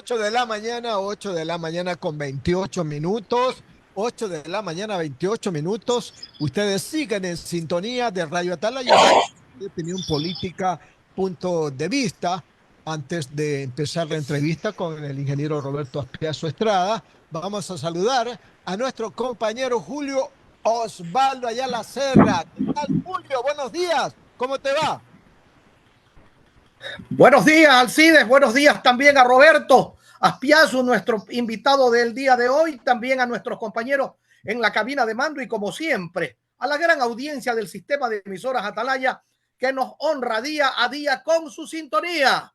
8 de la mañana, 8 de la mañana con 28 minutos. 8 de la mañana, 28 minutos. Ustedes siguen en sintonía de Radio Atalaya, de opinión política, punto de vista. Antes de empezar la entrevista con el ingeniero Roberto Aspiazo Estrada, vamos a saludar a nuestro compañero Julio Osvaldo Ayala Serra. ¿Qué tal, Julio? Buenos días. ¿Cómo te va? Buenos días, Alcides. Buenos días también a Roberto Aspiazu, nuestro invitado del día de hoy, también a nuestros compañeros en la cabina de mando y, como siempre, a la gran audiencia del sistema de emisoras Atalaya que nos honra día a día con su sintonía.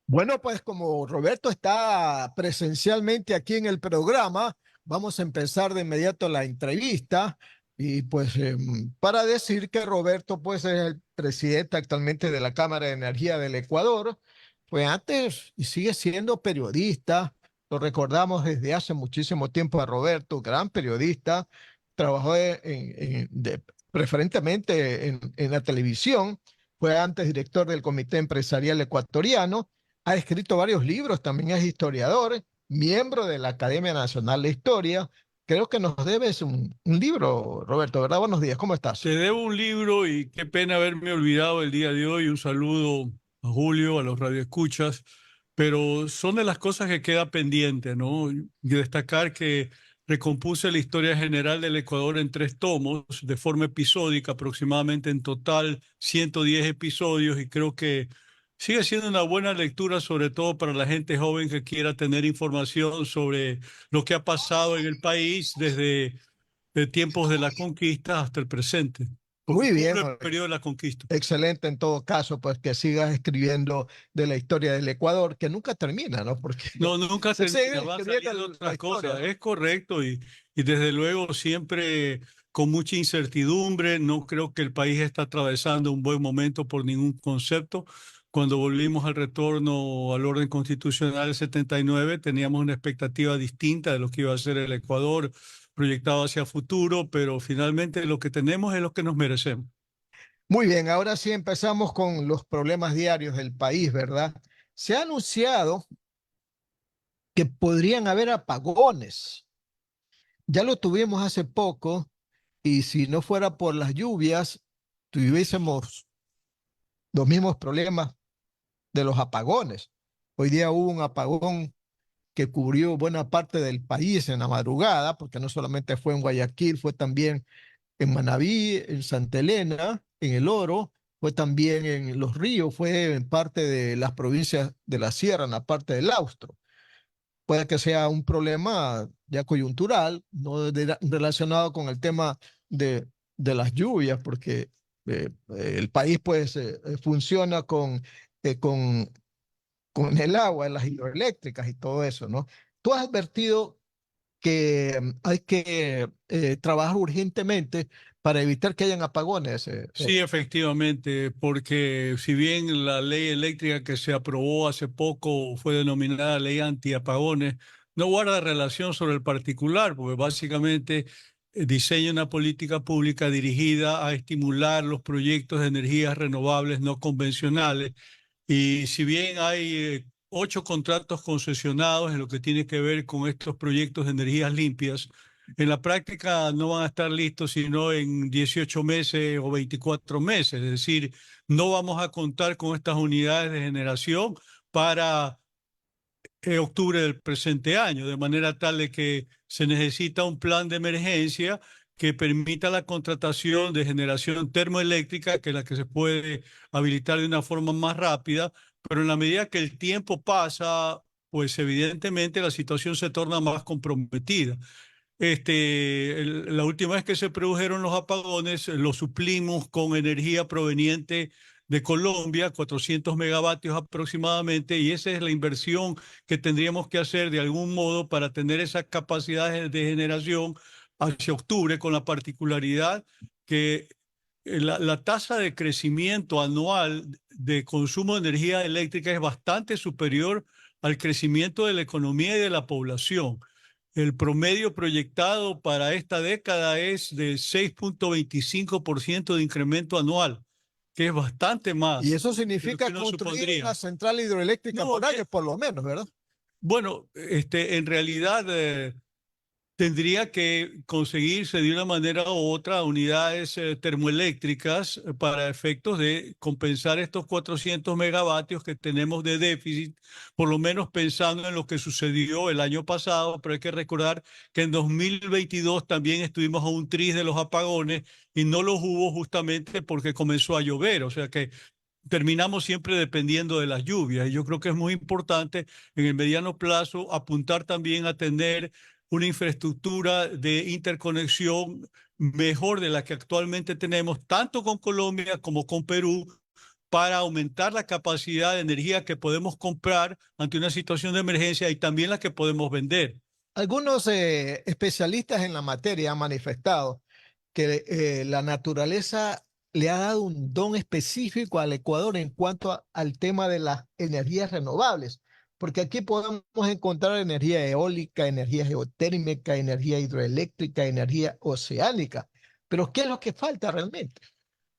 Bueno, pues como Roberto está presencialmente aquí en el programa, vamos a empezar de inmediato la entrevista y pues para decir que Roberto pues es el presidente actualmente de la Cámara de Energía del Ecuador, pues antes y sigue siendo periodista, lo recordamos desde hace muchísimo tiempo a Roberto, gran periodista, trabajó preferentemente en la televisión, fue antes director del Comité Empresarial Ecuatoriano. Ha escrito varios libros, también es historiador, miembro de la Academia Nacional de Historia. Creo que nos debes un libro, Roberto, ¿verdad? Buenos días, ¿cómo estás? Te debo un libro y qué pena haberme olvidado el día de hoy. Un saludo a Julio, a los radioescuchas, pero son de las cosas que queda pendiente, ¿no? Y destacar que recompuse la historia general del Ecuador en 3 tomos, de forma episódica, aproximadamente en total 110 episodios, y creo que sigue siendo una buena lectura, sobre todo para la gente joven que quiera tener información sobre lo que ha pasado en el país desde de tiempos de la conquista hasta el presente, porque Muy bien, cubre el periodo de la conquista. excelente en todo caso, pues que sigas escribiendo de la historia del Ecuador, que nunca termina, ¿no? Porque No, nunca se sigue termina, van escribiendo saliendo la otras historia, cosas, ¿no? es correcto, y desde luego siempre con mucha incertidumbre. No creo que el país está atravesando un buen momento por ningún concepto. Cuando volvimos al retorno al orden constitucional del 79, teníamos una expectativa distinta de lo que iba a ser el Ecuador proyectado hacia futuro, pero finalmente lo que tenemos es lo que nos merecemos. Muy bien, ahora sí empezamos con los problemas diarios del país, ¿verdad? Se ha anunciado que podrían haber apagones. Ya lo tuvimos hace poco y si no fuera por las lluvias, tuviésemos los mismos problemas de los apagones. Hoy día hubo un apagón que cubrió buena parte del país en la madrugada, porque no solamente fue en Guayaquil, fue también en Manabí, en Santa Elena, en El Oro, fue también en Los Ríos, fue en parte de las provincias de la Sierra, en la parte del Austro. Puede que sea un problema ya coyuntural, no relacionado con el tema de las lluvias, porque el país pues funciona eh, con, con el agua, las hidroeléctricas y todo eso, ¿no? Tú has advertido que hay que trabajar urgentemente para evitar que hayan apagones. Sí, efectivamente, porque si bien la ley eléctrica que se aprobó hace poco fue denominada ley antiapagones, no guarda relación sobre el particular, porque básicamente diseña una política pública dirigida a estimular los proyectos de energías renovables no convencionales. Y si bien hay 8 contratos concesionados en lo que tiene que ver con estos proyectos de energías limpias, en la práctica no van a estar listos sino en 18 meses o 24 meses. Es decir, no vamos a contar con estas unidades de generación para octubre del presente año, de manera tal de que se necesita un plan de emergencia que permita la contratación de generación termoeléctrica, que es la que se puede habilitar de una forma más rápida, pero en la medida que el tiempo pasa, pues evidentemente la situación se torna más comprometida. La última vez que se produjeron los apagones, lo suplimos con energía proveniente de Colombia, 400 megavatios aproximadamente, y esa es la inversión que tendríamos que hacer de algún modo para tener esas capacidades de generación hacia octubre, con la particularidad que la tasa de crecimiento anual de consumo de energía eléctrica es bastante superior al crecimiento de la economía y de la población. El promedio proyectado para esta década es de 6,25% de incremento anual, que es bastante Y más eso de lo significa que uno construir una supondría. central hidroeléctrica No, por año, por lo menos, ¿verdad? Bueno, en realidad tendría que conseguirse de una manera u otra unidades termoeléctricas para efectos de compensar estos 400 megavatios que tenemos de déficit, por lo menos pensando en lo que sucedió el año pasado, pero hay que recordar que en 2022 también estuvimos a un tris de los apagones y no los hubo justamente porque comenzó a llover, o sea que terminamos siempre dependiendo de las lluvias. Y yo creo que es muy importante en el mediano plazo apuntar también a tener una infraestructura de interconexión mejor de la que actualmente tenemos, tanto con Colombia como con Perú, para aumentar la capacidad de energía que podemos comprar ante una situación de emergencia y también la que podemos vender. Algunos especialistas en la materia han manifestado que la naturaleza le ha dado un don específico al Ecuador en cuanto al tema de las energías renovables, porque aquí podemos encontrar energía eólica, energía geotérmica, energía hidroeléctrica, energía oceánica. Pero ¿qué es lo que falta realmente?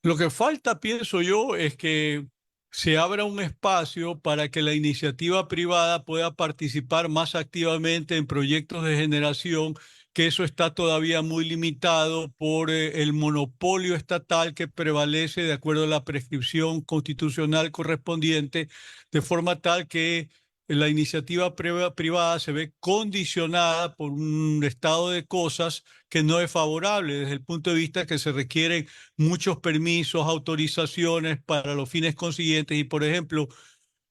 Lo que falta, pienso yo, es que se abra un espacio para que la iniciativa privada pueda participar más activamente en proyectos de generación, que eso está todavía muy limitado por el monopolio estatal que prevalece de acuerdo a la prescripción constitucional correspondiente, de forma tal que la iniciativa privada se ve condicionada por un estado de cosas que no es favorable desde el punto de vista que se requieren muchos permisos, autorizaciones para los fines consiguientes. Y, por ejemplo,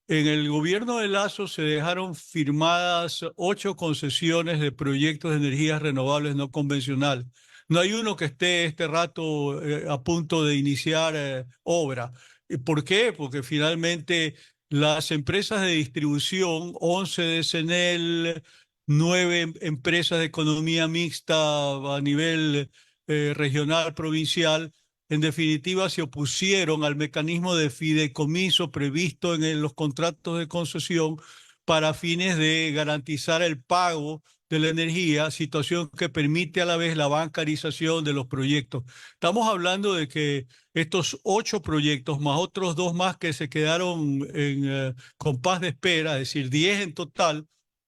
en el gobierno de Lazo se dejaron firmadas 8 concesiones de proyectos de energías renovables no convencionales. No hay uno que esté este rato a punto de iniciar obra. ¿Y por qué? Porque finalmente las empresas de distribución, 11 de CENEL, 9 empresas de economía mixta a nivel regional, provincial, en definitiva, se opusieron al mecanismo de fideicomiso previsto en los contratos de concesión para fines de garantizar el pago de la energía, situación que permite a la vez la bancarización de los proyectos. Estamos hablando de que estos 8 proyectos, más otros 2 más que se quedaron en compás de espera, es decir, 10 en total,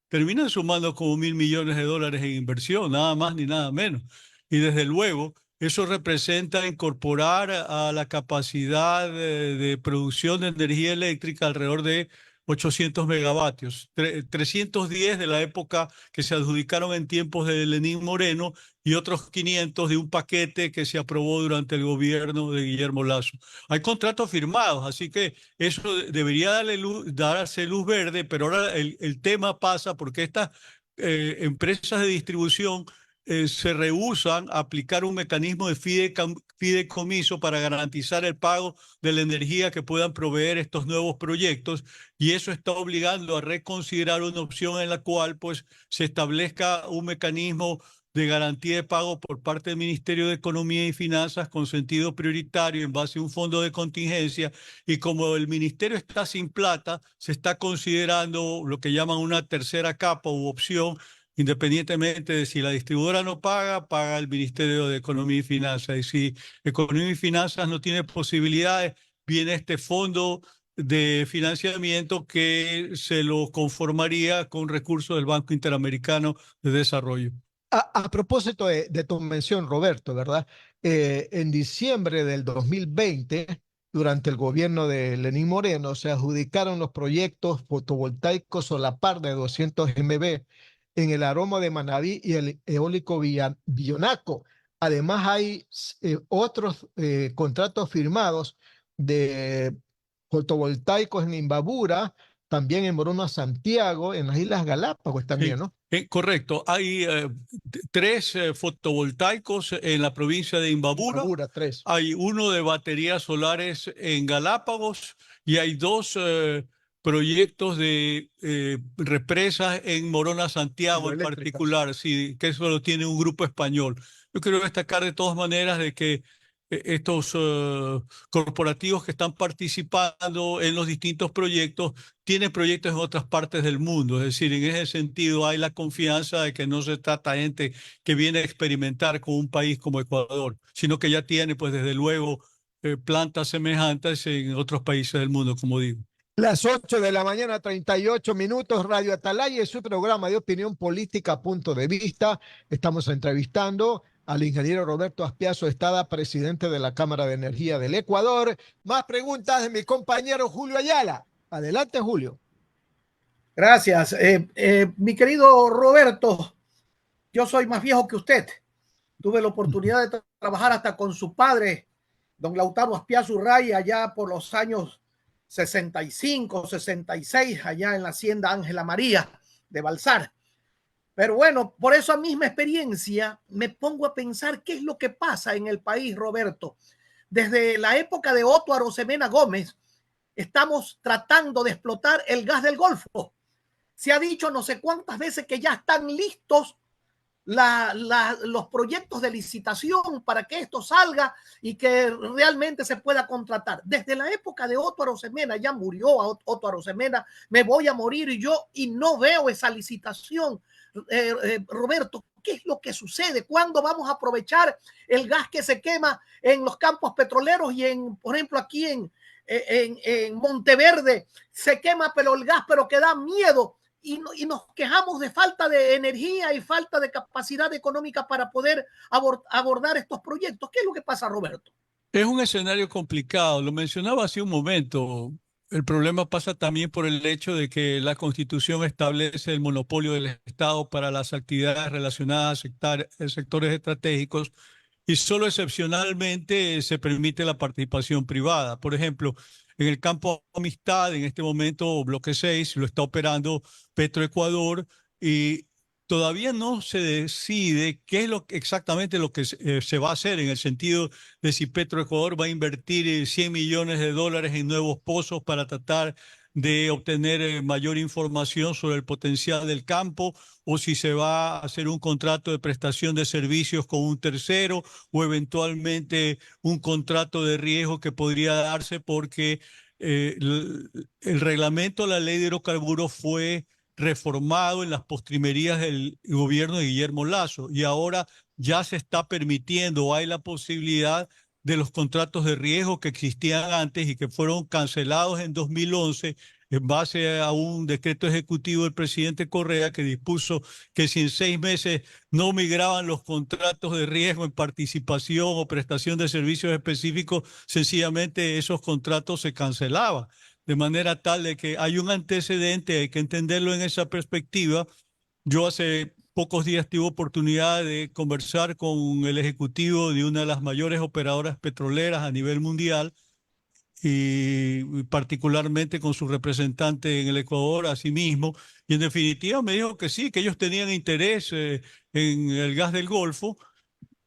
terminan sumando como $1.000 millones en inversión, nada más ni nada menos. Y desde luego, eso representa incorporar a la capacidad de producción de energía eléctrica alrededor de 800 megavatios, 310 de la época que se adjudicaron en tiempos de Lenín Moreno y otros 500 de un paquete que se aprobó durante el gobierno de Guillermo Lasso. Hay contratos firmados, así que eso debería darse luz verde, pero ahora el tema pasa porque estas empresas de distribución se rehúsan a aplicar un mecanismo de fideicomiso para garantizar el pago de la energía que puedan proveer estos nuevos proyectos, y eso está obligando a reconsiderar una opción en la cual pues se establezca un mecanismo de garantía de pago por parte del Ministerio de Economía y Finanzas con sentido prioritario en base a un fondo de contingencia, y como el ministerio está sin plata, se está considerando lo que llaman una tercera capa u opción, independientemente de si la distribuidora no paga, paga el Ministerio de Economía y Finanzas. Y si Economía y Finanzas no tiene posibilidades, viene este fondo de financiamiento que se lo conformaría con recursos del Banco Interamericano de Desarrollo. A propósito de tu mención, Roberto, ¿verdad? En diciembre del 2020, durante el gobierno de Lenín Moreno, se adjudicaron los proyectos fotovoltaicos Solapar de 200 MB en el Aroma de Manabí y el eólico Billonaco. Además, hay otros contratos firmados de fotovoltaicos en Imbabura, también en Morona, Santiago, en las Islas Galápagos Sí, también, ¿no? correcto. Hay 3 fotovoltaicos en la provincia de Imbabura, Imbabura, 3. hay uno de baterías solares en Galápagos y hay 2 proyectos de represas en Morona, Santiago en Hidroeléctricas. particular, sí, que eso lo tiene un grupo español. Yo quiero destacar de todas maneras de que estos corporativos que están participando en los distintos proyectos tienen proyectos en otras partes del mundo. Es decir, en ese sentido hay la confianza de que no se trata de gente que viene a experimentar con un país como Ecuador, sino que ya tiene, pues desde luego, plantas semejantes en otros países del mundo, como digo. Las 8 de la mañana, 38 minutos, Radio Atalaya es su programa de opinión política, punto de vista. Estamos entrevistando al ingeniero Roberto Aspiazu Estada, presidente de la Cámara de Energía del Ecuador. Más preguntas de mi compañero Julio Ayala. Adelante, Julio. Gracias. Mi querido Roberto, yo soy más viejo que usted. Tuve la oportunidad de trabajar hasta con su padre, don Lautaro Aspiazu Raya, allá por los años 65, 66, allá en la hacienda Ángela María de Balsar. Pero bueno, por esa misma experiencia me pongo a pensar qué es lo que pasa en el país, Roberto. Desde la época de Otto Arosemena Gómez, estamos tratando de explotar el gas del Golfo. Se ha dicho no sé cuántas veces que ya están listos los proyectos de licitación para que esto salga y que realmente se pueda contratar. Desde la época de Otto Arosemena, ya murió Otto Arosemena, me voy a morir y no veo esa licitación. Roberto, ¿qué es lo que sucede? ¿Cuándo vamos a aprovechar el gas que se quema en los campos petroleros y por ejemplo, aquí en Monteverde se quema pero el gas, pero que da miedo? Y nos quejamos de falta de energía y falta de capacidad económica para poder abordar estos proyectos. ¿Qué es lo que pasa, Roberto? Es un escenario complicado, lo mencionaba hace un momento. El problema pasa también por el hecho de que la Constitución establece el monopolio del Estado para las actividades relacionadas a sectores estratégicos y solo excepcionalmente se permite la participación privada. Por ejemplo, en el campo Amistad, en este momento Bloque 6 lo está operando Petroecuador y todavía no se decide qué es exactamente lo que se va a hacer en el sentido de si Petroecuador va a invertir 100 millones de dólares en nuevos pozos para tratar de obtener mayor información sobre el potencial del campo, o si se va a hacer un contrato de prestación de servicios con un tercero, o eventualmente un contrato de riesgo que podría darse porque el reglamento de la ley de hidrocarburos fue reformado en las postrimerías del gobierno de Guillermo Lasso y ahora ya se está permitiendo, hay la posibilidad de los contratos de riesgo que existían antes y que fueron cancelados en 2011 en base a un decreto ejecutivo del presidente Correa que dispuso que si en 6 meses no migraban los contratos de riesgo en participación o prestación de servicios específicos, sencillamente esos contratos se cancelaban. De manera tal de que hay un antecedente, hay que entenderlo en esa perspectiva. Yo hace pocos días tuve oportunidad de conversar con el ejecutivo de una de las mayores operadoras petroleras a nivel mundial y particularmente con su representante en el Ecuador, asimismo, y en definitiva me dijo que sí, que ellos tenían interés en el gas del Golfo,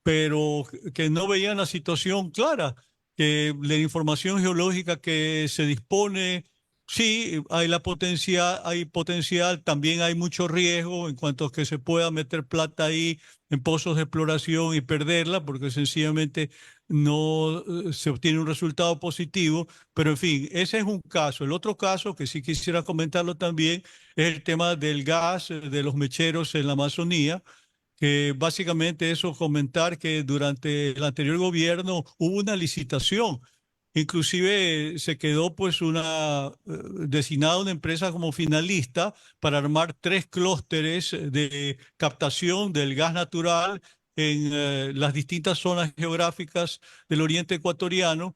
pero que no veían la situación clara, que la información geológica que se dispone, sí, hay potencial, también hay mucho riesgo en cuanto a que se pueda meter plata ahí en pozos de exploración y perderla, porque sencillamente no se obtiene un resultado positivo, pero en fin, ese es un caso. El otro caso, que sí quisiera comentarlo también, es el tema del gas, de los mecheros en la Amazonía, que básicamente eso comentar que durante el anterior gobierno hubo una licitación, inclusive se quedó pues designada una empresa como finalista para armar 3 clústeres de captación del gas natural en las distintas zonas geográficas del oriente ecuatoriano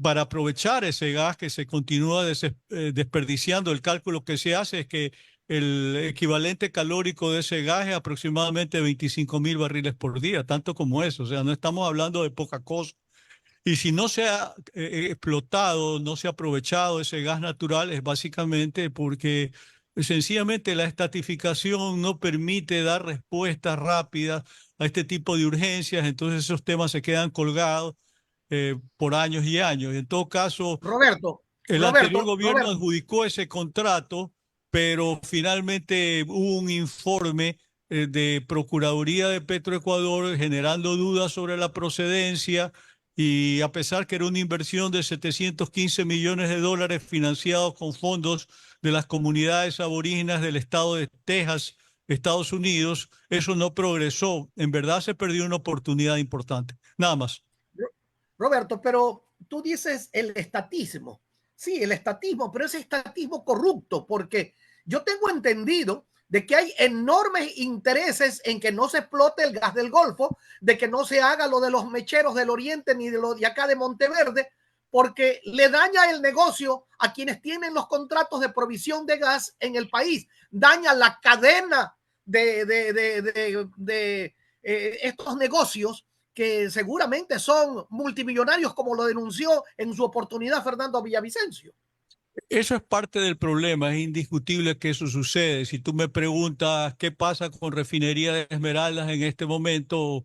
para aprovechar ese gas que se continúa desperdiciando. El cálculo que se hace es que el equivalente calórico de ese gas es aproximadamente 25.000 barriles por día, tanto como eso. O sea, no estamos hablando de poca cosa. Y si no se ha explotado, no se ha aprovechado ese gas natural, es básicamente porque sencillamente la estatificación no permite dar respuestas rápidas a este tipo de urgencias, entonces esos temas se quedan colgados por años y años. En todo caso, el anterior gobierno Roberto. adjudicó ese contrato, pero finalmente hubo un informe de Procuraduría de Petroecuador generando dudas sobre la procedencia y a pesar que era una inversión de 715 millones de dólares financiados con fondos de las comunidades aborígenes del estado de Texas, Estados Unidos, eso no progresó. En verdad se perdió una oportunidad importante. Nada más. Roberto, pero tú dices el estatismo. Sí, el estatismo, pero ese estatismo corrupto, porque yo tengo entendido de que hay enormes intereses en que no se explote el gas del Golfo, de que no se haga lo de los mecheros del Oriente ni de lo de acá de Monteverde, porque le daña el negocio a quienes tienen los contratos de provisión de gas en el país, daña la cadena de estos negocios que seguramente son multimillonarios, como lo denunció en su oportunidad Fernando Villavicencio. Eso es parte del problema, es indiscutible que eso sucede. Si tú me preguntas qué pasa con Refinería de Esmeraldas en este momento,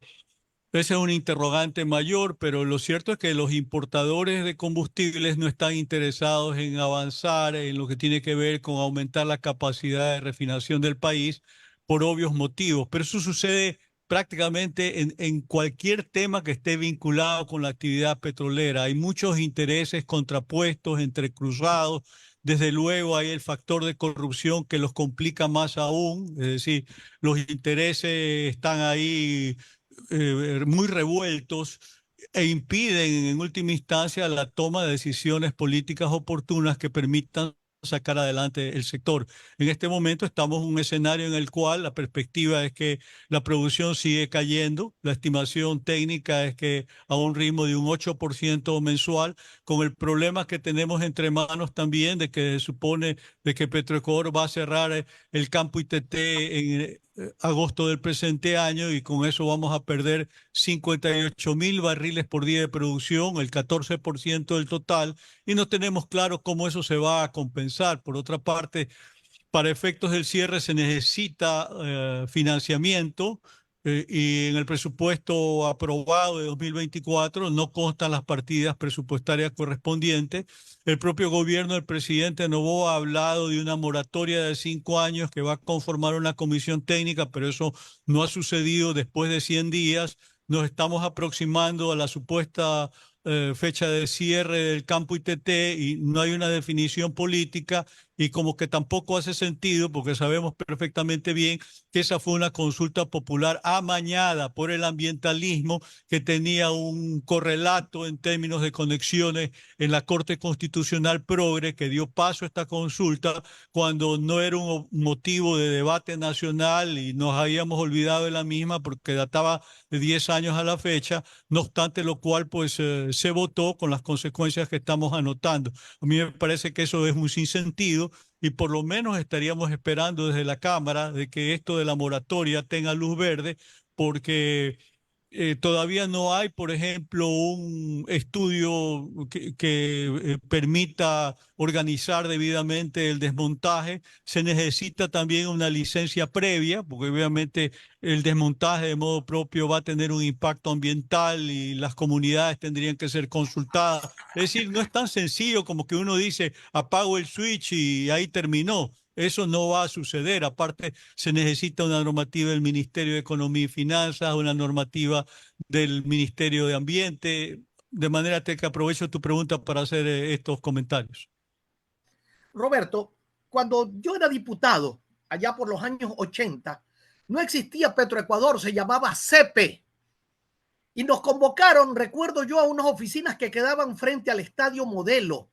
ese es un interrogante mayor, pero lo cierto es que los importadores de combustibles no están interesados en avanzar en lo que tiene que ver con aumentar la capacidad de refinación del país por obvios motivos. Pero eso sucede prácticamente en cualquier tema que esté vinculado con la actividad petrolera. Hay muchos intereses contrapuestos, entrecruzados. Desde luego hay el factor de corrupción que los complica más aún, es decir, los intereses están ahí muy revueltos e impiden en última instancia la toma de decisiones políticas oportunas que permitan sacar adelante el sector. En este momento estamos en un escenario en el cual la perspectiva es que la producción sigue cayendo, la estimación técnica es que a un ritmo de un 8% mensual, con el problema que tenemos entre manos también de que se supone de que Petroecuador va a cerrar el campo ITT en agosto del presente año y con eso vamos a perder 58.000 barriles por día de producción, el 14% del total, y no tenemos claro cómo eso se va a compensar. Por otra parte, para efectos del cierre se necesita financiamiento y en el presupuesto aprobado de 2024 no constan las partidas presupuestarias correspondientes. El propio gobierno del presidente Noboa ha hablado de una moratoria de 5 años que va a conformar una comisión técnica, pero eso no ha sucedido después de 100 días. Nos estamos aproximando a la supuesta fecha de cierre del campo ITT y no hay una definición política y como que tampoco hace sentido porque sabemos perfectamente bien que esa fue una consulta popular amañada por el ambientalismo que tenía un correlato en términos de conexiones en la Corte Constitucional Progre que dio paso a esta consulta cuando no era un motivo de debate nacional y nos habíamos olvidado de la misma porque databa de 10 años a la fecha, no obstante lo cual pues se votó con las consecuencias que estamos anotando. A mí me parece que eso es un sinsentido y por lo menos estaríamos esperando desde la Cámara de que esto de la moratoria tenga luz verde porque todavía no hay, por ejemplo, un estudio que permita organizar debidamente el desmontaje. Se necesita también una licencia previa, porque obviamente el desmontaje de modo propio va a tener un impacto ambiental y las comunidades tendrían que ser consultadas. Es decir, no es tan sencillo como que uno dice, apago el switch y ahí terminó. Eso no va a suceder. Aparte, se necesita una normativa del Ministerio de Economía y Finanzas, una normativa del Ministerio de Ambiente. De manera que aprovecho tu pregunta para hacer estos comentarios. Roberto, cuando yo era diputado, allá por los años 80, no existía Petroecuador, se llamaba CEPE. Y nos convocaron, recuerdo yo, a unas oficinas que quedaban frente al Estadio Modelo.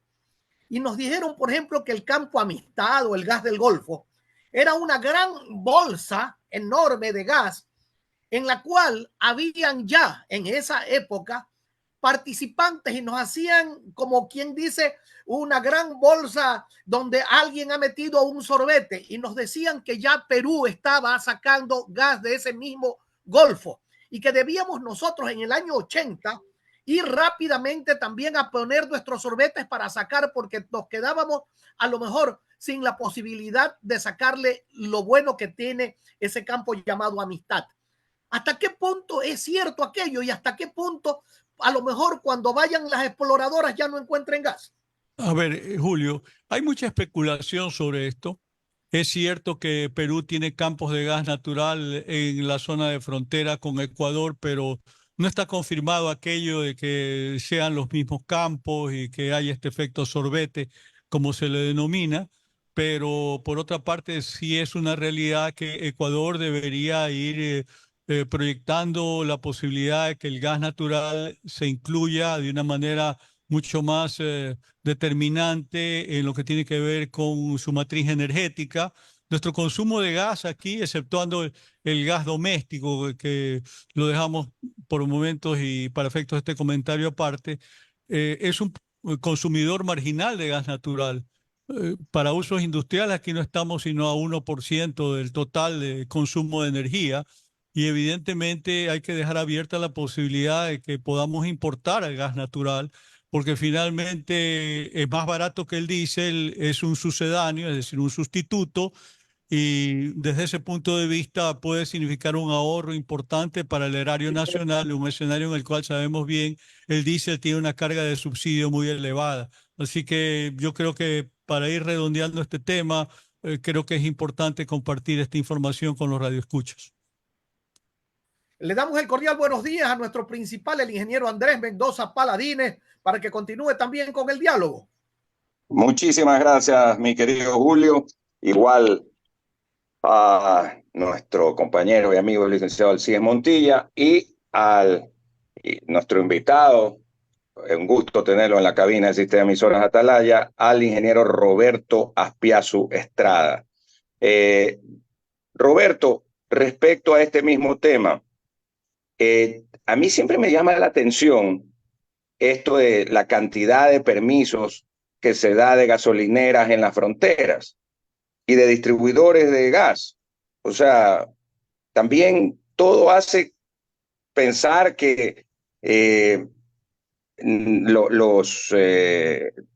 Y nos dijeron, por ejemplo, que el campo Amistad o el gas del Golfo era una gran bolsa enorme de gas en la cual habían ya en esa época participantes y nos hacían, como quien dice, una gran bolsa donde alguien ha metido un sorbete y nos decían que ya Perú estaba sacando gas de ese mismo Golfo y que debíamos nosotros en el año 80 ir rápidamente también a poner nuestros sorbetes para sacar porque nos quedábamos a lo mejor sin la posibilidad de sacarle lo bueno que tiene ese campo llamado Amistad. ¿Hasta qué punto es cierto aquello y hasta qué punto a lo mejor cuando vayan las exploradoras ya no encuentren gas? A ver, Julio, hay mucha especulación sobre esto. Es cierto que Perú tiene campos de gas natural en la zona de frontera con Ecuador, pero no está confirmado aquello de que sean los mismos campos y que haya este efecto sorbete, como se le denomina. Pero por otra parte, sí es una realidad que Ecuador debería ir proyectando la posibilidad de que el gas natural se incluya de una manera mucho más determinante en lo que tiene que ver con su matriz energética. Nuestro consumo de gas aquí, exceptuando el gas doméstico, que lo dejamos por momentos y para efectos de este comentario aparte, es un consumidor marginal de gas natural. Para usos industriales aquí no estamos sino a 1% del total de consumo de energía y evidentemente hay que dejar abierta la posibilidad de que podamos importar el gas natural porque finalmente es más barato que el diésel, es un sucedáneo, es decir, un sustituto y desde ese punto de vista puede significar un ahorro importante para el erario nacional, un escenario en el cual sabemos bien el diésel tiene una carga de subsidio muy elevada. Así que yo creo que para ir redondeando este tema, creo que es importante compartir esta información con los radioescuchas. Le damos el cordial buenos días a nuestro principal, el ingeniero Andrés Mendoza Paladines, para que continúe también con el diálogo. Muchísimas gracias, mi querido Julio. Igual a nuestro compañero y amigo el licenciado Alcides Montilla y nuestro invitado, un gusto tenerlo en la cabina del sistema de emisoras Atalaya, al ingeniero Roberto Aspiazu Estrada. Roberto, respecto a este mismo tema, a mí siempre me llama la atención esto de la cantidad de permisos que se da de gasolineras en las fronteras y de distribuidores de gas. O sea, también todo hace pensar que los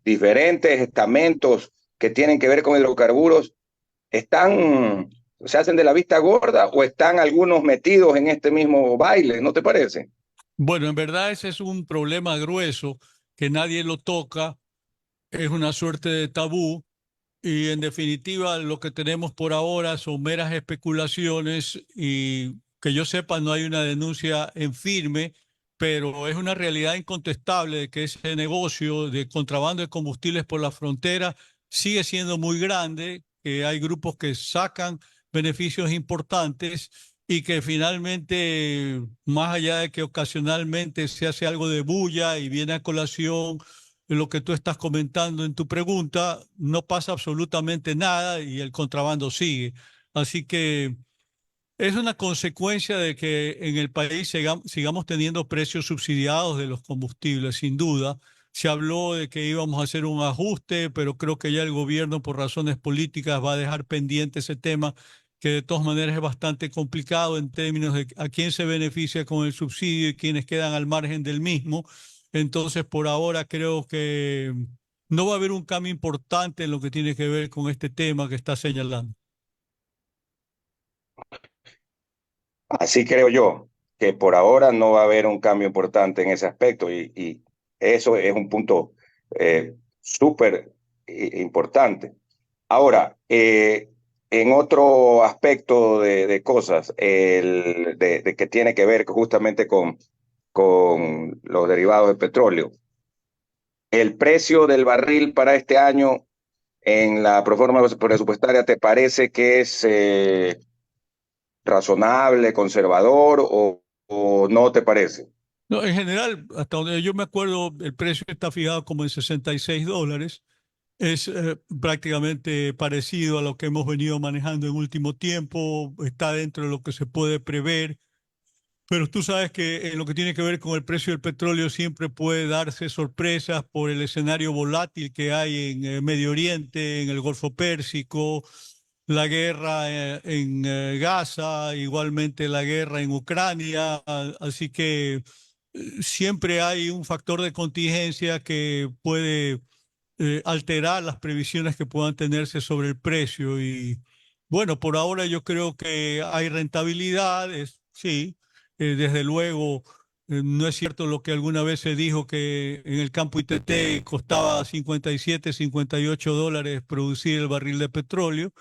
diferentes estamentos que tienen que ver con hidrocarburos se hacen de la vista gorda o están algunos metidos en este mismo baile, ¿no te parece? Bueno, en verdad ese es un problema grueso que nadie lo toca, es una suerte de tabú. Y en definitiva, lo que tenemos por ahora son meras especulaciones y que yo sepa no hay una denuncia en firme, pero es una realidad incontestable de que ese negocio de contrabando de combustibles por la frontera sigue siendo muy grande, que hay grupos que sacan beneficios importantes y que finalmente, más allá de que ocasionalmente se hace algo de bulla y viene a colación lo que tú estás comentando en tu pregunta, no pasa absolutamente nada y el contrabando sigue. Así que es una consecuencia de que en el país sigamos teniendo precios subsidiados de los combustibles, sin duda. Se habló de que íbamos a hacer un ajuste, pero creo que ya el gobierno, por razones políticas, va a dejar pendiente ese tema, que de todas maneras es bastante complicado en términos de a quién se beneficia con el subsidio y quiénes quedan al margen del mismo. Entonces, por ahora creo que no va a haber un cambio importante en lo que tiene que ver con este tema que está señalando. Así creo yo, que por ahora no va a haber un cambio importante en ese aspecto y eso es un punto súper importante. Ahora, en otro aspecto de cosas, de que tiene que ver justamente con los derivados del petróleo, el precio del barril para este año en la proforma presupuestaria, ¿te parece que es razonable, conservador o no te parece? No, en general, hasta donde yo me acuerdo, el precio está fijado como en $66. Es prácticamente parecido a lo que hemos venido manejando en último tiempo, está dentro de lo que se puede prever, pero tú sabes que en lo que tiene que ver con el precio del petróleo siempre puede darse sorpresas por el escenario volátil que hay en Medio Oriente, en el Golfo Pérsico, la guerra en Gaza, igualmente la guerra en Ucrania, así que siempre hay un factor de contingencia que puede alterar las previsiones que puedan tenerse sobre el precio. Y bueno, por ahora yo creo que hay rentabilidades, sí, desde luego. No es cierto lo que alguna vez se dijo que en el campo ITT costaba 57, $58 producir el barril de petróleo.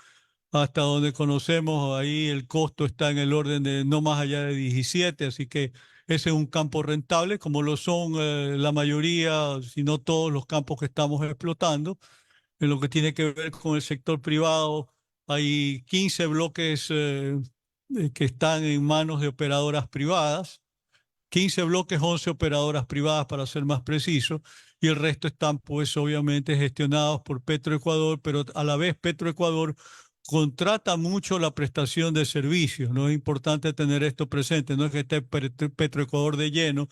Hasta donde conocemos, ahí el costo está en el orden de no más allá de 17, así que ese es un campo rentable, como lo son la mayoría, si no todos los campos que estamos explotando. En lo que tiene que ver con el sector privado, hay 15 bloques que están en manos de operadoras privadas. 15 bloques, 11 operadoras privadas para ser más preciso, y el resto están pues obviamente gestionados por Petroecuador, pero a la vez Petroecuador contrata mucho la prestación de servicios, ¿no? Es importante tener esto presente, no es que esté Petroecuador de lleno,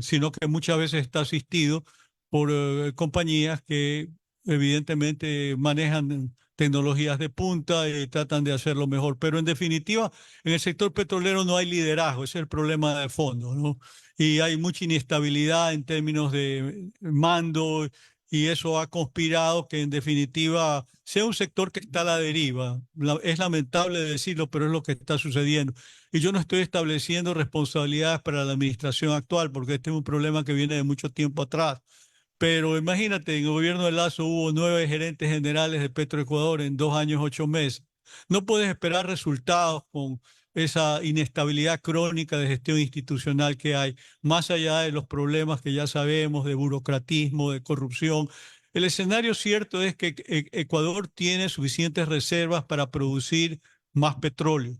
sino que muchas veces está asistido por compañías que evidentemente manejan tecnologías de punta y tratan de hacerlo mejor. Pero en definitiva, en el sector petrolero no hay liderazgo, ese es el problema de fondo, ¿no? Y hay mucha inestabilidad en términos de mando y eso ha conspirado que en definitiva sea un sector que está a la deriva. Es lamentable decirlo, pero es lo que está sucediendo. Y yo no estoy estableciendo responsabilidades para la administración actual, porque este es un problema que viene de mucho tiempo atrás. Pero imagínate, en el gobierno de Lazo hubo 9 gerentes generales de Petroecuador en 2 años, 8 meses. No puedes esperar resultados con esa inestabilidad crónica de gestión institucional que hay, más allá de los problemas que ya sabemos de burocratismo, de corrupción. El escenario cierto es que Ecuador tiene suficientes reservas para producir más petróleo.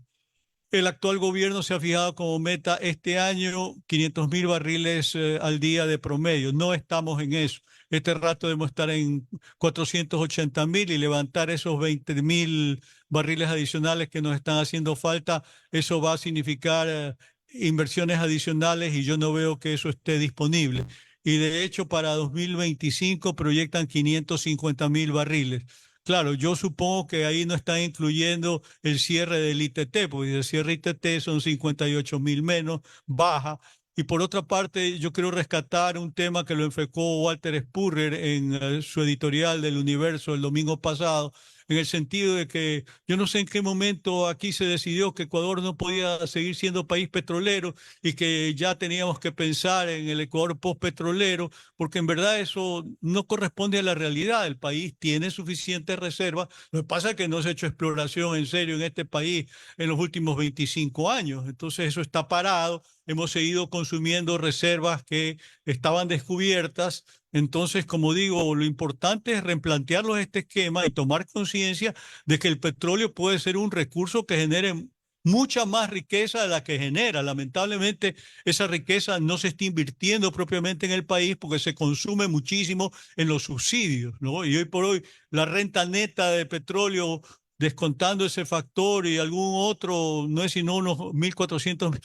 El actual gobierno se ha fijado como meta este año 500.000 barriles al día de promedio. No estamos en eso. Este rato debemos estar en 480.000 y levantar esos 20.000 barriles adicionales que nos están haciendo falta. Eso va a significar inversiones adicionales y yo no veo que eso esté disponible. Y de hecho para 2025 proyectan 550.000 barriles. Claro, yo supongo que ahí no están incluyendo el cierre del ITT, porque el cierre ITT son 58.000 menos, baja. Y por otra parte, yo quiero rescatar un tema que lo enfocó Walter Spurrier en su editorial del Universo el domingo pasado, en el sentido de que yo no sé en qué momento aquí se decidió que Ecuador no podía seguir siendo país petrolero y que ya teníamos que pensar en el Ecuador postpetrolero, porque en verdad eso no corresponde a la realidad. El país tiene suficientes reservas. Lo que pasa es que no se ha hecho exploración en serio en este país en los últimos 25 años. Entonces eso está parado. Hemos seguido consumiendo reservas que estaban descubiertas. Entonces, como digo, lo importante es replantearlos este esquema y tomar conciencia de que el petróleo puede ser un recurso que genere mucha más riqueza de la que genera. Lamentablemente, esa riqueza no se está invirtiendo propiamente en el país porque se consume muchísimo en los subsidios, ¿no? Y hoy por hoy la renta neta de petróleo, descontando ese factor y algún otro, no es sino unos 1.400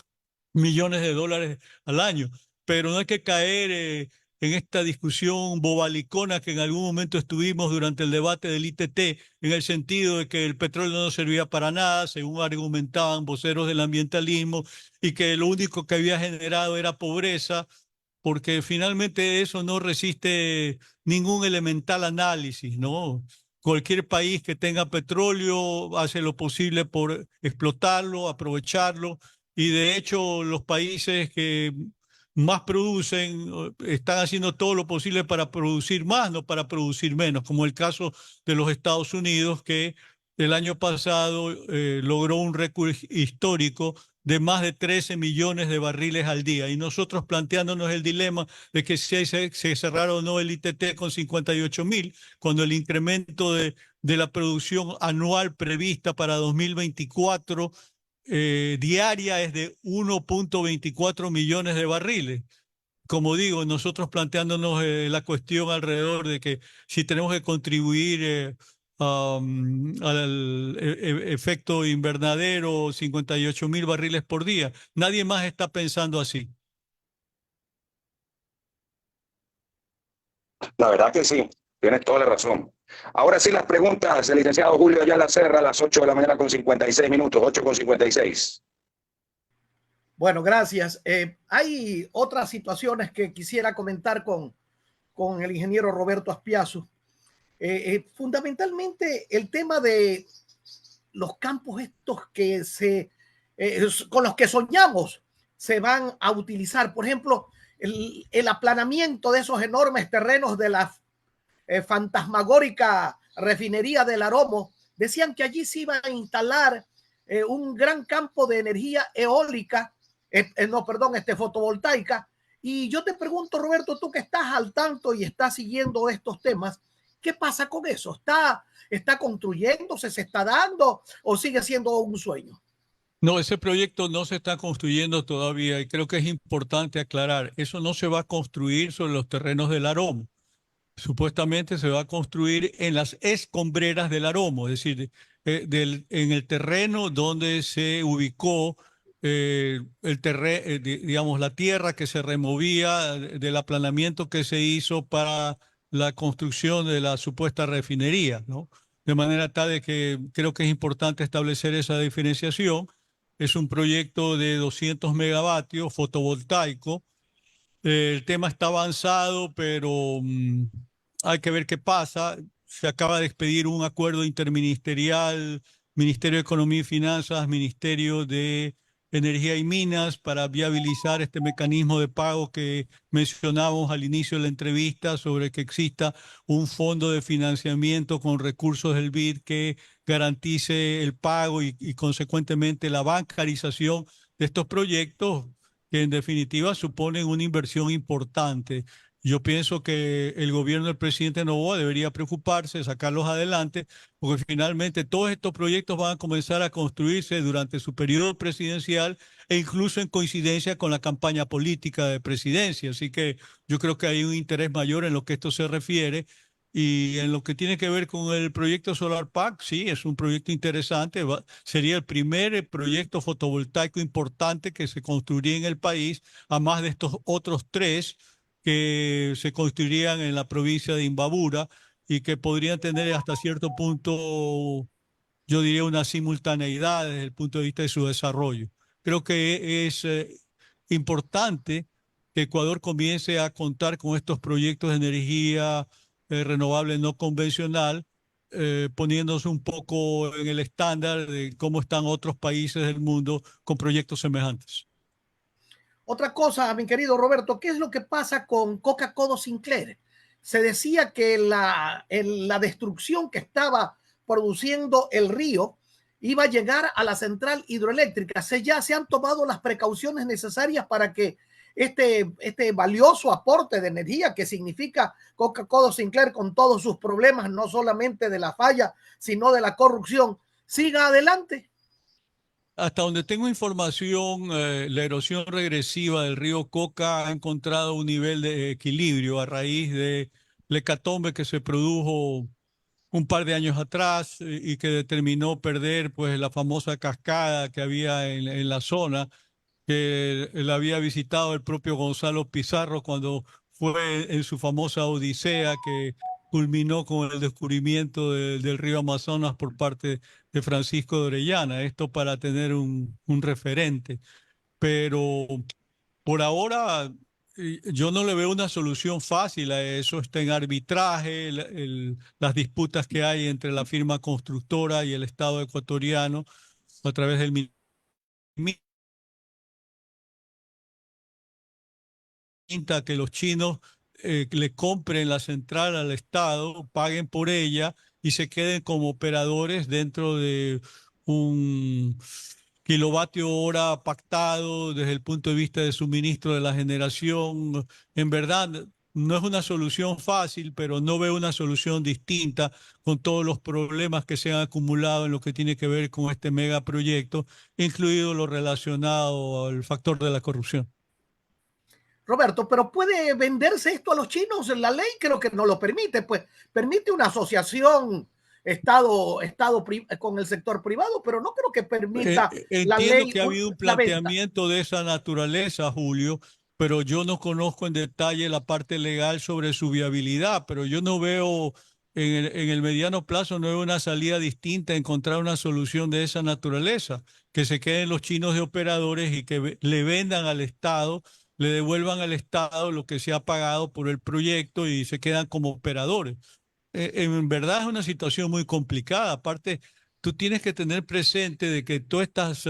millones de dólares al año. Pero no hay que caer en esta discusión bobalicona que en algún momento estuvimos durante el debate del ITT, en el sentido de que el petróleo no servía para nada, según argumentaban voceros del ambientalismo, y que lo único que había generado era pobreza, porque finalmente eso no resiste ningún elemental análisis, ¿no? Cualquier país que tenga petróleo hace lo posible por explotarlo, aprovecharlo, y de hecho los países que más producen están haciendo todo lo posible para producir más, no para producir menos, como el caso de los Estados Unidos, que el año pasado logró un récord histórico de más de 13 millones de barriles al día. Y nosotros planteándonos el dilema de que si se cerrara o no el ITT con 58.000, cuando el incremento de la producción anual prevista para 2024 diaria es de 1.24 millones de barriles. Como digo, nosotros planteándonos la cuestión alrededor de que si tenemos que contribuir al efecto invernadero, 58.000 barriles por día, nadie más está pensando así. La verdad que sí, tienes toda la razón. Ahora sí las preguntas, el licenciado Julio Ayala Serra a las 8 de la mañana con 56 minutos, 8:56. Bueno, gracias. Hay otras situaciones que quisiera comentar con el ingeniero Roberto Aspiazu. Fundamentalmente el tema de los campos estos que con los que soñamos se van a utilizar. Por ejemplo, el aplanamiento de esos enormes terrenos de la fantasmagórica refinería del Aromo. Decían que allí se iba a instalar un gran campo de energía eólica, fotovoltaica. Y yo te pregunto, Roberto, tú que estás al tanto y estás siguiendo estos temas, ¿qué pasa con eso? ¿Está construyéndose, se está dando o sigue siendo un sueño? No, ese proyecto no se está construyendo todavía y creo que es importante aclarar, eso no se va a construir sobre los terrenos del Aromo. Supuestamente se va a construir en las escombreras del Aromo, es decir, en el terreno donde se ubicó digamos, la tierra que se removía del aplanamiento que se hizo para la construcción de la supuesta refinería, ¿no? De manera tal de que creo que es importante establecer esa diferenciación. Es un proyecto de 200 megavatios fotovoltaico. El tema está avanzado, pero hay que ver qué pasa. Se acaba de expedir un acuerdo interministerial, Ministerio de Economía y Finanzas, Ministerio de Energía y Minas, para viabilizar este mecanismo de pago que mencionábamos al inicio de la entrevista sobre que exista un fondo de financiamiento con recursos del BID que garantice el pago y consecuentemente la bancarización de estos proyectos que en definitiva suponen una inversión importante. Yo pienso que el gobierno del presidente Noboa debería preocuparse, sacarlos adelante, porque finalmente todos estos proyectos van a comenzar a construirse durante su periodo presidencial e incluso en coincidencia con la campaña política de presidencia. Así que yo creo que hay un interés mayor en lo que esto se refiere. Y en lo que tiene que ver con el proyecto Solar Pack, sí, es un proyecto interesante. Sería el primer proyecto fotovoltaico importante que se construiría en el país, a más de estos otros tres que se construirían en la provincia de Imbabura y que podrían tener hasta cierto punto, yo diría, una simultaneidad desde el punto de vista de su desarrollo. Creo que es importante que Ecuador comience a contar con estos proyectos de energía renovable no convencional, poniéndose un poco en el estándar de cómo están otros países del mundo con proyectos semejantes. Otra cosa, mi querido Roberto, ¿qué es lo que pasa con Coca-Cola Sinclair? Se decía que la destrucción que estaba produciendo el río iba a llegar a la central hidroeléctrica. Ya se han tomado las precauciones necesarias para que este valioso aporte de energía que significa Coca-Cola Sinclair con todos sus problemas, no solamente de la falla, sino de la corrupción, siga adelante. Hasta donde tengo información, la erosión regresiva del río Coca ha encontrado un nivel de equilibrio a raíz de la hecatombe que se produjo un par de años atrás y que determinó perder pues la famosa cascada que había en la zona, que la había visitado el propio Gonzalo Pizarro cuando fue en su famosa odisea que culminó con el descubrimiento del río Amazonas por parte de Francisco de Orellana. Esto para tener un referente. Pero por ahora yo no le veo una solución fácil a eso. Está en arbitraje, las disputas que hay entre la firma constructora y el Estado ecuatoriano a través del que los chinos le compren la central al Estado, paguen por ella y se queden como operadores dentro de un kilovatio hora pactado desde el punto de vista de suministro de la generación. En verdad, no es una solución fácil, pero no veo una solución distinta con todos los problemas que se han acumulado en lo que tiene que ver con este megaproyecto, incluido lo relacionado al factor de la corrupción. Roberto, pero ¿puede venderse esto a los chinos? La ley creo que no lo permite, pues permite una asociación Estado con el sector privado, pero no creo que permita la Entiendo ley que ha habido un la venta. planteamiento de esa naturaleza, Julio, pero yo no conozco en detalle la parte legal sobre su viabilidad, pero yo no veo en el mediano plazo, no veo una salida distinta, encontrar una solución de esa naturaleza, que se queden los chinos de operadores y que le vendan al Estado, le devuelvan al Estado lo que se ha pagado por el proyecto y se quedan como operadores. En verdad es una situación muy complicada. Aparte, tú tienes que tener presente de que todas estas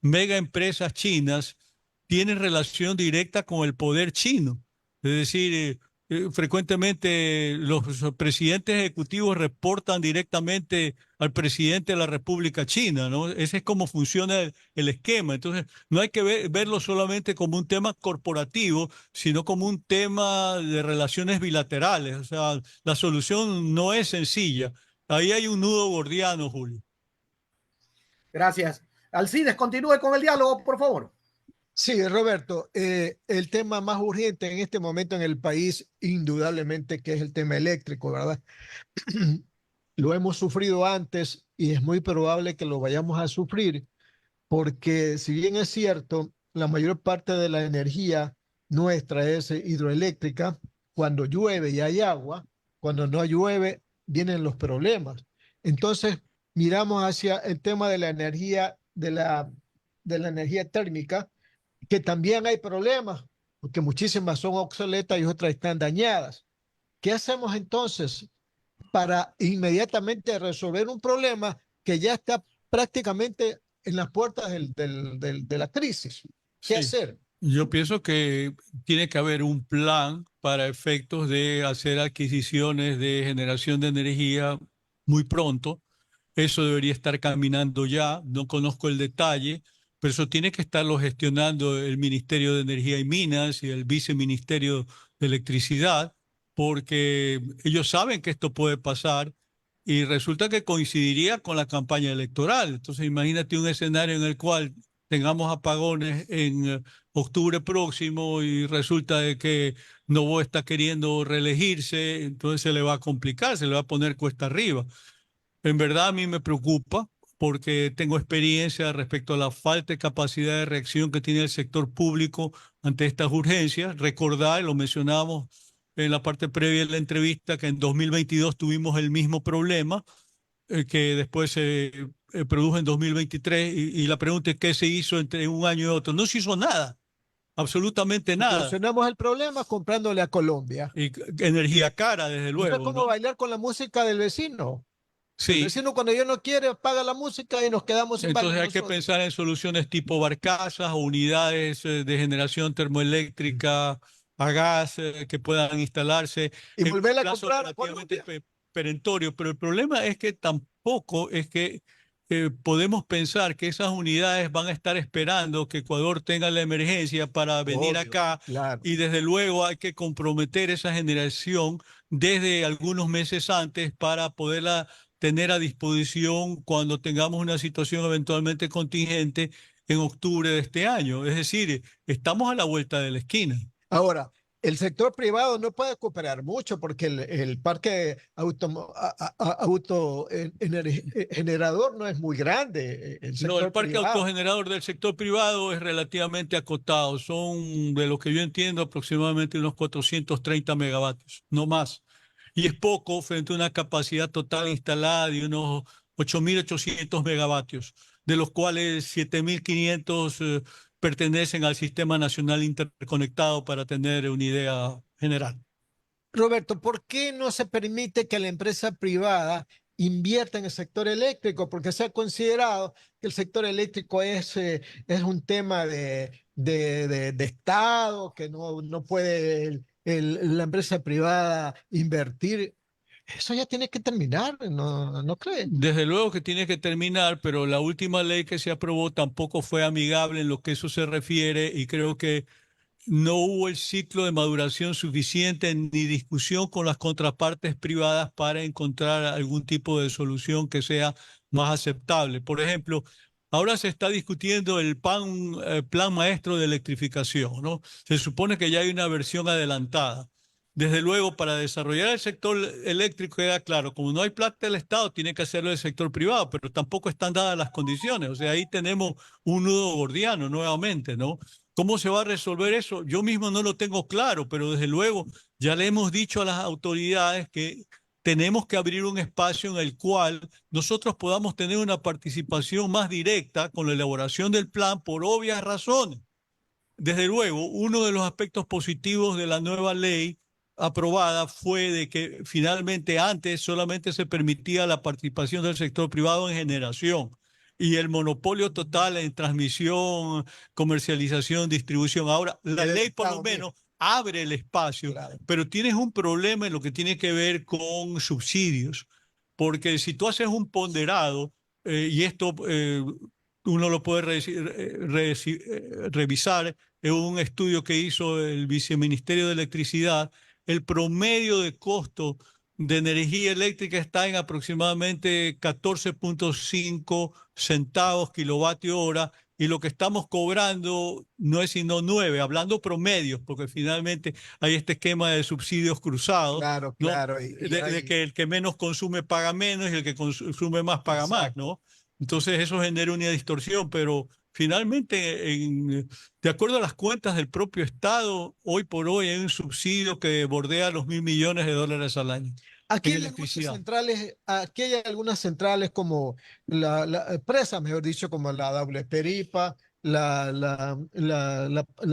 mega empresas chinas tienen relación directa con el poder chino. Es decir, frecuentemente los presidentes ejecutivos reportan directamente al presidente de la República China, ¿no? Ese es cómo funciona el esquema. Entonces, no hay que verlo solamente como un tema corporativo, sino como un tema de relaciones bilaterales. O sea, la solución no es sencilla. Ahí hay un nudo gordiano, Julio. Gracias. Alcides, continúe con el diálogo, por favor. Sí, Roberto, el tema más urgente en este momento en el país, indudablemente que es el tema eléctrico, ¿verdad? Lo hemos sufrido antes y es muy probable que lo vayamos a sufrir porque si bien es cierto, la mayor parte de la energía nuestra es hidroeléctrica, cuando llueve y hay agua, cuando no llueve vienen los problemas. Entonces, miramos hacia el tema de la energía, de la energía térmica, que también hay problemas, porque muchísimas son obsoletas y otras están dañadas. ¿Qué hacemos entonces para inmediatamente resolver un problema que ya está prácticamente en las puertas de la crisis? ¿Qué Sí, hacer? yo pienso que tiene que haber un plan para efectos de hacer adquisiciones de generación de energía muy pronto. Eso debería estar caminando ya, no conozco el detalle, pero eso tiene que estarlo gestionando el Ministerio de Energía y Minas y el Viceministerio de Electricidad, porque ellos saben que esto puede pasar y resulta que coincidiría con la campaña electoral. Entonces imagínate un escenario en el cual tengamos apagones en octubre próximo y resulta de que Novoa está queriendo reelegirse, entonces se le va a complicar, se le va a poner cuesta arriba. En verdad a mí me preocupa porque tengo experiencia respecto a la falta de capacidad de reacción que tiene el sector público ante estas urgencias. Recordar, lo mencionábamos en la parte previa de la entrevista, que en 2022 tuvimos el mismo problema que después se produjo en 2023 y la pregunta es qué se hizo entre un año y otro. No se hizo nada, absolutamente nada. Solucionamos el problema comprándole a Colombia. Y energía cara, desde Esto es luego, como ¿no? bailar con la música del vecino. El Sí, vecino cuando ya no quiere apaga la música y nos quedamos sin baile entonces hay que nosotros. pensar en soluciones tipo barcazas o unidades de generación termoeléctrica a gas que puedan instalarse Y en un volverla a plazo comprar a relativamente Colombia. perentorio. Pero el problema es que tampoco es que podemos pensar que esas unidades van a estar esperando que Ecuador tenga la emergencia para venir Obvio, acá claro. y desde luego hay que comprometer esa generación desde algunos meses antes para poderla tener a disposición cuando tengamos una situación eventualmente contingente en octubre de este año. Es decir, estamos a la vuelta de la esquina. Ahora, el sector privado no puede cooperar mucho porque el parque generador no es muy grande, el No, el sector parque privado. autogenerador del sector privado es relativamente acotado. Son, de lo que yo entiendo, aproximadamente unos 430 megavatios, no más. Y es poco frente a una capacidad total instalada de unos 8.800 megavatios, de los cuales 7.500 pertenecen al Sistema Nacional Interconectado para tener una idea general. Roberto, ¿por qué no se permite que la empresa privada invierta en el sector eléctrico? Porque se ha considerado que el sector eléctrico es un tema de Estado, que no puede la empresa privada invertir. Eso ya tiene que terminar, ¿no cree? Desde luego que tiene que terminar, pero la última ley que se aprobó tampoco fue amigable en lo que eso se refiere y creo que no hubo el ciclo de maduración suficiente ni discusión con las contrapartes privadas para encontrar algún tipo de solución que sea más aceptable. Por ejemplo, ahora se está discutiendo el plan maestro de electrificación, ¿no? Se supone que ya hay una versión adelantada. Desde luego, para desarrollar el sector eléctrico queda claro, como no hay plata del Estado, tiene que hacerlo el sector privado, pero tampoco están dadas las condiciones. O sea, ahí tenemos un nudo gordiano nuevamente, ¿no? ¿Cómo se va a resolver eso? Yo mismo no lo tengo claro, pero desde luego ya le hemos dicho a las autoridades que tenemos que abrir un espacio en el cual nosotros podamos tener una participación más directa con la elaboración del plan por obvias razones. Desde luego, uno de los aspectos positivos de la nueva ley aprobada fue de que finalmente antes solamente se permitía la participación del sector privado en generación y el monopolio total en transmisión, comercialización, distribución. Ahora, la El ley por lo Estado mismo, menos abre el espacio, claro. pero tienes un problema en lo que tiene que ver con subsidios, porque si tú haces un ponderado, y esto uno lo puede revisar en un estudio que hizo el Viceministerio de Electricidad, el promedio de costo de energía eléctrica está en aproximadamente 14.5 centavos kilovatio hora, y lo que estamos cobrando no es sino 9, hablando promedios, porque finalmente hay este esquema de subsidios cruzados, Claro, ¿no? claro. De que el que menos consume paga menos y el que consume más paga más, Exacto. ¿no? Entonces eso genera una distorsión, pero finalmente, de acuerdo a las cuentas del propio Estado, hoy por hoy hay un subsidio que bordea los $1.000 millones al año Aquí en hay algunas electricidad. centrales, aquí hay algunas centrales como la presa, mejor dicho, como la Doble Peripa, la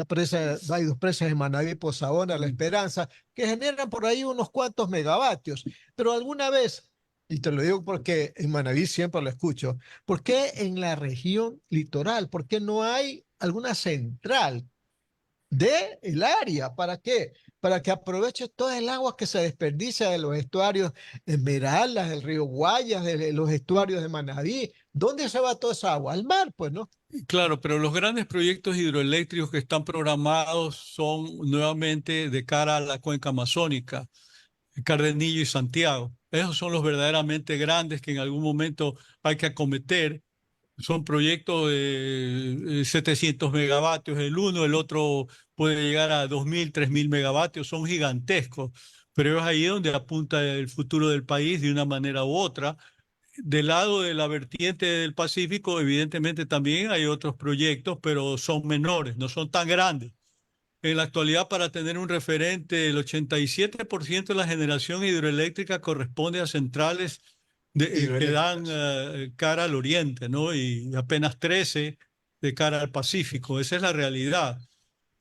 presa, hay dos presas en Manaví, Posabona, La Esperanza, que generan por ahí unos cuantos megavatios. Pero alguna vez, y te lo digo porque en Manaví siempre lo escucho, ¿por qué en la región litoral? ¿Por qué no hay alguna central del área? ¿Para qué? Para que aproveche todo el agua que se desperdicia de los estuarios Esmeraldas, del río Guayas, de los estuarios de Manabí. ¿Dónde se va toda esa agua? Al mar, pues, ¿no? Claro, pero los grandes proyectos hidroeléctricos que están programados son nuevamente de cara a la cuenca amazónica, Cardenillo y Santiago. Esos son los verdaderamente grandes que en algún momento hay que acometer. Son proyectos de 700 megavatios el uno, el otro puede llegar a 2.000, 3.000 megavatios, son gigantescos, pero es ahí donde apunta el futuro del país de una manera u otra. Del lado de la vertiente del Pacífico, evidentemente también hay otros proyectos, pero son menores, no son tan grandes. En la actualidad, para tener un referente, el 87% de la generación hidroeléctrica corresponde a centrales que dan Hidroeléctricas. cara al oriente, ¿no? Y apenas 13 de cara al Pacífico. Esa es la realidad.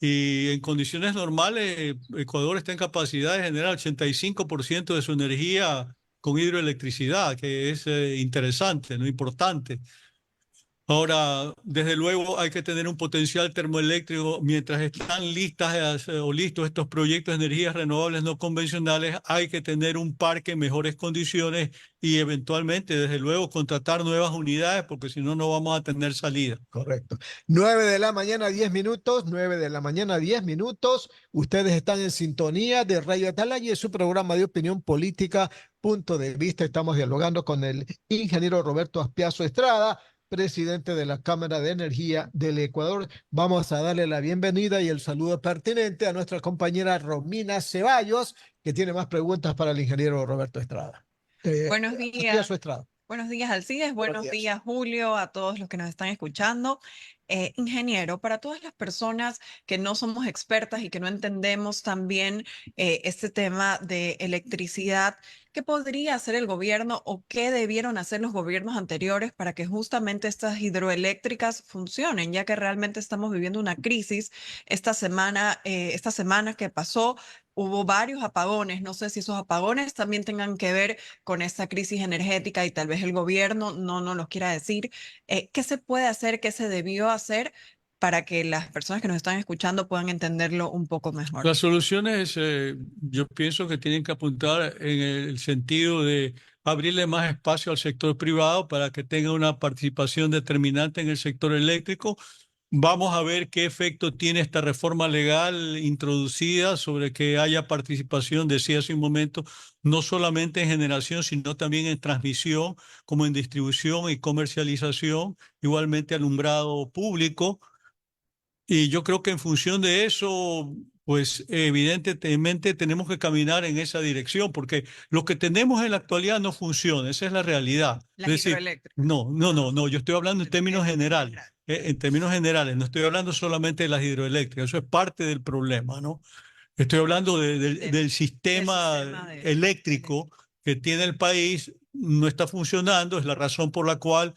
Y en condiciones normales, Ecuador está en capacidad de generar 85% de su energía con hidroelectricidad, que es interesante, ¿no? Importante. Ahora, desde luego hay que tener un potencial termoeléctrico. Mientras están listas o listos estos proyectos de energías renovables no convencionales, hay que tener un parque en mejores condiciones y eventualmente, desde luego, contratar nuevas unidades, porque si no, no vamos a tener salida. Correcto. 9 de la mañana, 10 minutos. 9 de la mañana, 10 minutos. Ustedes están en sintonía de Radio Atalaya y su programa de opinión política, Punto de Vista. Estamos dialogando con el ingeniero Roberto Aspiazo Estrada, presidente de la Cámara de Energía del Ecuador. Vamos a darle la bienvenida y el saludo pertinente a nuestra compañera Romina Ceballos, que tiene más preguntas para el ingeniero Roberto Estrada. Buenos días. Aspiazo Estrada. Buenos días, Alcides. Buenos días, Julio, a todos los que nos están escuchando. Ingeniero, para todas las personas que no somos expertas y que no entendemos también este tema de electricidad, ¿qué podría hacer el gobierno o qué debieron hacer los gobiernos anteriores para que justamente estas hidroeléctricas funcionen, ya que realmente estamos viviendo una crisis? Esta semana que pasó, hubo varios apagones. No sé si esos apagones también tengan que ver con esta crisis energética y tal vez el gobierno no nos los quiera decir. ¿Qué se puede hacer, qué se debió hacer para que las personas que nos están escuchando puedan entenderlo un poco mejor? Las soluciones, yo pienso que tienen que apuntar en el sentido de abrirle más espacio al sector privado para que tenga una participación determinante en el sector eléctrico. Vamos a ver qué efecto tiene esta reforma legal introducida sobre que haya participación, decía hace un momento, no solamente en generación, sino también en transmisión, como en distribución y comercialización, igualmente alumbrado público. Y yo creo que en función de eso, pues evidentemente tenemos que caminar en esa dirección, porque lo que tenemos en la actualidad no funciona, esa es la realidad. Las Es decir, hidroeléctricas. no, yo estoy hablando en términos generales, en términos generales, no estoy hablando solamente de las hidroeléctricas, eso es parte del problema, ¿no? Estoy hablando del sistema eléctrico que tiene el país, no está funcionando, es la razón por la cual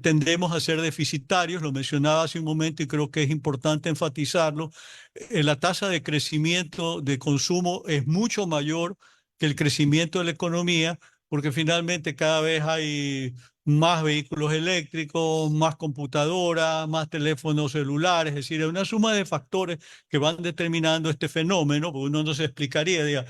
tendemos a ser deficitarios, lo mencionaba hace un momento y creo que es importante enfatizarlo. La tasa de crecimiento de consumo es mucho mayor que el crecimiento de la economía, porque finalmente cada vez hay más vehículos eléctricos, más computadoras, más teléfonos celulares, es decir, hay una suma de factores que van determinando este fenómeno, porque uno no se explicaría,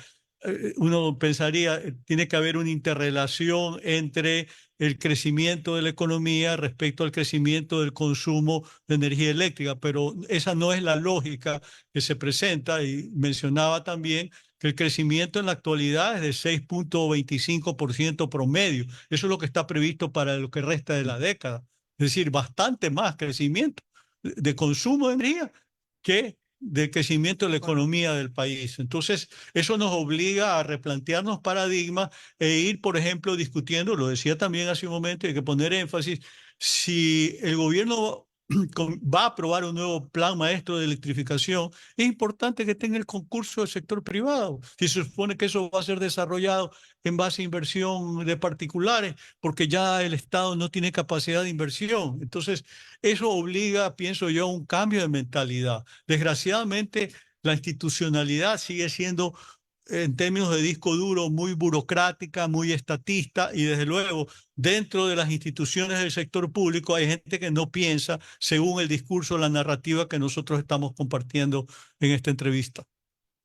uno pensaría, tiene que haber una interrelación entre el crecimiento de la economía respecto al crecimiento del consumo de energía eléctrica, pero esa no es la lógica que se presenta y mencionaba también que que el crecimiento en la actualidad es de 6.25% promedio. Eso es lo que está previsto para lo que resta de la década. Es decir, bastante más crecimiento de consumo de energía que del crecimiento de la economía del país. Entonces, eso nos obliga a replantearnos paradigmas e ir, por ejemplo, discutiendo, lo decía también hace un momento, hay que poner énfasis, si el gobierno va a aprobar un nuevo plan maestro de electrificación, es importante que tenga el concurso del sector privado. Si se supone que eso va a ser desarrollado en base a inversión de particulares, porque ya el Estado no tiene capacidad de inversión. Entonces, eso obliga, pienso yo, a un cambio de mentalidad. Desgraciadamente, la institucionalidad sigue siendo, en términos de disco duro, muy burocrática, muy estatista, y desde luego dentro de las instituciones del sector público hay gente que no piensa según el discurso, la narrativa que nosotros estamos compartiendo en esta entrevista.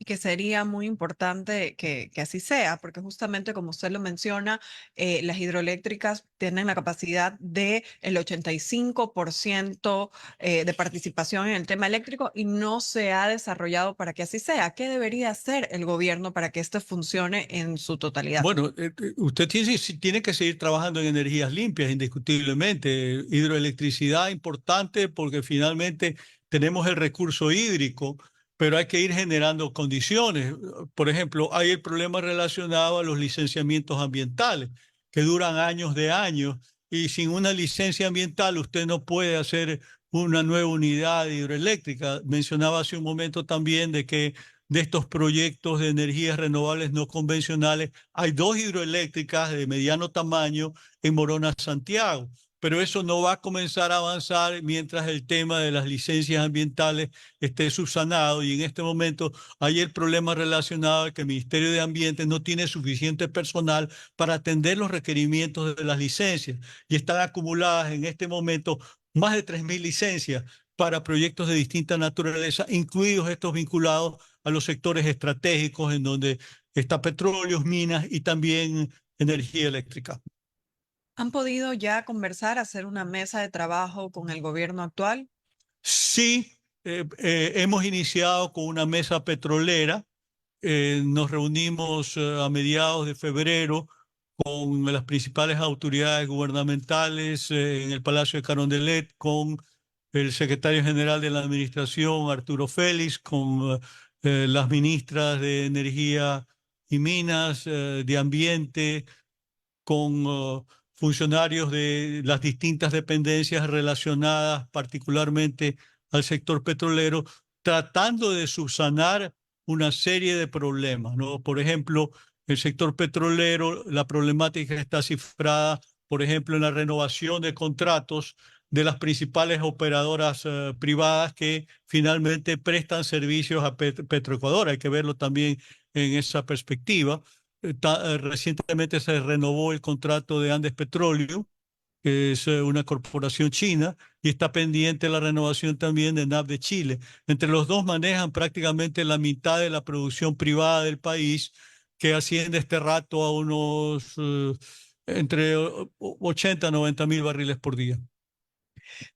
Y que sería muy importante que así sea, porque justamente como usted lo menciona, las hidroeléctricas tienen la capacidad del 85% de participación en el tema eléctrico y no se ha desarrollado para que así sea. ¿Qué debería hacer el gobierno para que esto funcione en su totalidad? Bueno, usted tiene que seguir trabajando en energías limpias, indiscutiblemente. Hidroelectricidad importante porque finalmente tenemos el recurso hídrico, pero hay que ir generando condiciones. Por ejemplo, hay el problema relacionado a los licenciamientos ambientales, que duran años de años, y sin una licencia ambiental usted no puede hacer una nueva unidad hidroeléctrica. Mencionaba hace un momento también de que de estos proyectos de energías renovables no convencionales, hay 2 hidroeléctricas de mediano tamaño en Morona, Santiago. Pero eso no va a comenzar a avanzar mientras el tema de las licencias ambientales esté subsanado, y en este momento hay el problema relacionado a que el Ministerio de Ambiente no tiene suficiente personal para atender los requerimientos de las licencias, y están acumuladas en este momento más de 3.000 licencias para proyectos de distinta naturaleza, incluidos estos vinculados a los sectores estratégicos en donde está petróleo, minas y también energía eléctrica. ¿Han podido ya conversar, hacer una mesa de trabajo con el gobierno actual? Sí, hemos iniciado con una mesa petrolera. Nos reunimos a mediados de febrero con las principales autoridades gubernamentales en el Palacio de Carondelet, con el secretario general de la Administración, Arturo Félix, con las ministras de Energía y Minas, de Ambiente, con funcionarios de las distintas dependencias relacionadas particularmente al sector petrolero, tratando de subsanar una serie de problemas, ¿no? Por ejemplo, el sector petrolero, la problemática está cifrada, por ejemplo, en la renovación de contratos de las principales operadoras privadas que finalmente prestan servicios a Petroecuador. Hay que verlo también en esa perspectiva. Recientemente se renovó el contrato de Andes Petroleum, que es una corporación china, y está pendiente la renovación también de NAP de Chile. Entre los dos manejan prácticamente la mitad de la producción privada del país, que asciende este rato a unos entre 80 a 90 mil barriles por día.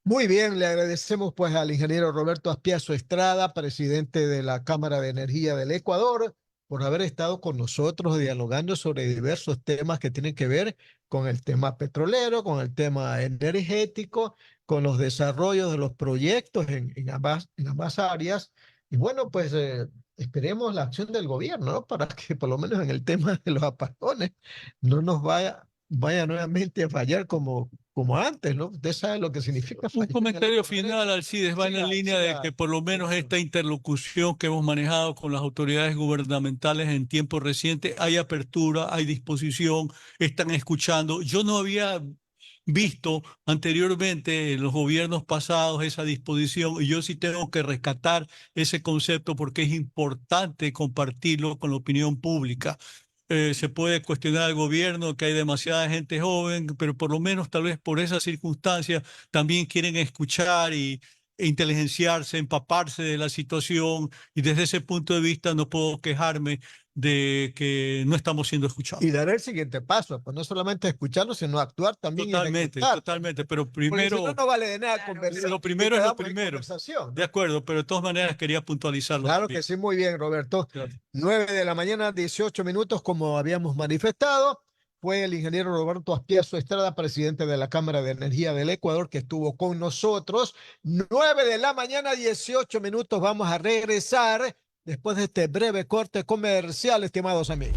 Muy bien, le agradecemos pues al ingeniero Roberto Aspiazu Estrada, presidente de la Cámara de Energía del Ecuador, por haber estado con nosotros dialogando sobre diversos temas que tienen que ver con el tema petrolero, con el tema energético, con los desarrollos de los proyectos en ambas áreas. Y bueno, pues esperemos la acción del gobierno, ¿no? Para que por lo menos en el tema de los apagones no nos vaya nuevamente a fallar como antes, ¿no? Usted sabe lo que significa Un fallar en el comentario Ecuador. final, Alcides, va en la línea de que por lo menos esta interlocución que hemos manejado con las autoridades gubernamentales en tiempo reciente, hay apertura, hay disposición, están escuchando. Yo no había visto anteriormente en los gobiernos pasados esa disposición, y yo sí tengo que rescatar ese concepto porque es importante compartirlo con la opinión pública. Se puede cuestionar al gobierno que hay demasiada gente joven, pero por lo menos tal vez por esas circunstancias también quieren escuchar e inteligenciarse, empaparse de la situación, y desde ese punto de vista no puedo quejarme de que no estamos siendo escuchados. Y dar el siguiente paso, pues no solamente escucharlo, sino actuar también. Totalmente, totalmente, pero Porque primero... si no, no vale de nada Claro, conversar. Lo primero es lo Quedamos en primero. conversación. De acuerdo, pero de todas maneras quería puntualizarlo. Claro también. que sí, muy bien, Roberto. Gracias. 9 de la mañana, 18 minutos, como habíamos manifestado. Fue el ingeniero Roberto Aspiazu Estrada, presidente de la Cámara de Energía del Ecuador, que estuvo con nosotros. 9 de la mañana, 18 minutos. Vamos a regresar después de este breve corte comercial, estimados amigos.